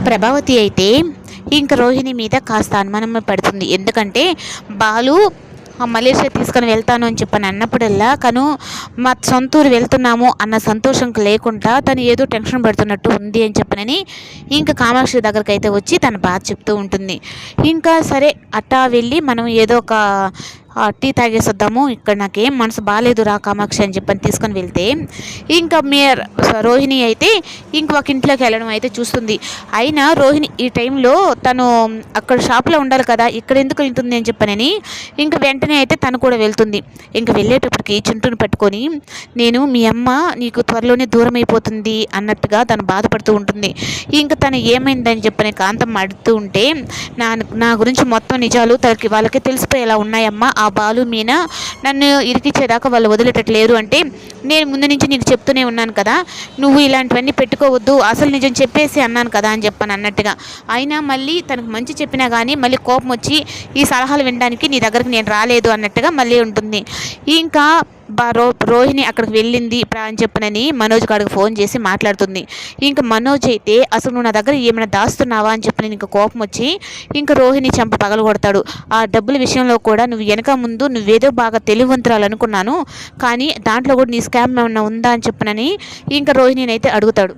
ప్రభావతి అయితే ఇంక రోహిణి మీద కాస్త అనుమానం పడుతుంది. ఎందుకంటే బాలు మలేషియా తీసుకొని వెళ్తాను అని చెప్పని అన్నప్పుడల్లా తను మా సొంతూరు వెళ్తున్నాము అన్న సంతోషం లేకుండా తను ఏదో టెన్షన్ పడుతున్నట్టు ఉంది అని చెప్పనని ఇంకా కామాక్షి దగ్గరికి అయితే వచ్చి తన బాధ చెప్తూ ఉంటుంది. ఇంకా సరే అట్టా వెళ్ళి మనం ఏదో ఒక టీ తాగేసొద్దాము, ఇక్కడ నాకేం మనసు బాగాలేదు రా కామాక్షి అని చెప్పని తీసుకొని వెళ్తే ఇంకా రోహిణి అయితే ఒక ఇంట్లోకి వెళ్ళడం అయితే చూస్తుంది. అయినా రోహిణి ఈ టైంలో తను అక్కడ షాప్లో ఉండాలి కదా, ఇక్కడ ఎందుకు వెళ్తుంది అని చెప్పనని ఇంకా వెంటనే అయితే తను కూడా వెళ్తుంది. ఇంకా వెళ్ళేటప్పటికి చింటూని పట్టుకొని నేను మీ అమ్మ నీకు త్వరలోనే దూరం అయిపోతుంది అన్నట్టుగా తను బాధపడుతూ ఉంటుంది. ఇంకా తను ఏమైందని చెప్పని కాంతం అడుగుతూ ఉంటే నా గురించి మొత్తం నిజాలు వాళ్ళకి తెలిసిపోయేలా ఉన్నాయమ్మా, ఆ బాలు మీనా నన్ను ఇరికిచ్చేదాకా వాళ్ళు వదిలేటట్లేరు అంటే నేను ముందు నుంచి నీకు చెప్తూనే ఉన్నాను కదా, నువ్వు ఇలాంటివన్నీ పెట్టుకోవద్దు, అసలు నిజం చెప్పేసి అన్నాను కదా అని చెప్పని అన్నట్టుగా. అయినా మళ్ళీ తనకు మంచి చెప్పినా కానీ మళ్ళీ కోపం వచ్చి ఈ సలహాలు వినడానికి నీ దగ్గరికి నేను రాలేదు అన్నట్టుగా మళ్ళీ ఉంటుంది. ఇంకా రోహిణి అక్కడికి వెళ్ళింది అని చెప్పనని మనోజ్ గారికి ఫోన్ చేసి మాట్లాడుతుంది. ఇంకా మనోజ్ అయితే అసలు నువ్వు నా దగ్గర ఏమైనా దాస్తున్నావా అని చెప్పని ఇంకా కోపం వచ్చి ఇంకా రోహిణి చంప పగలు కొడతాడు. ఆ డబ్బుల విషయంలో కూడా నువ్వు వెనక ముందు నువ్వేదో బాగా తెలివంతురాలు అనుకున్నాను, కానీ దాంట్లో కూడా నీ స్కామ్ ఏమన్నా ఉందా అని చెప్పనని ఇంకా రోహిణిని అయితే అడుగుతాడు.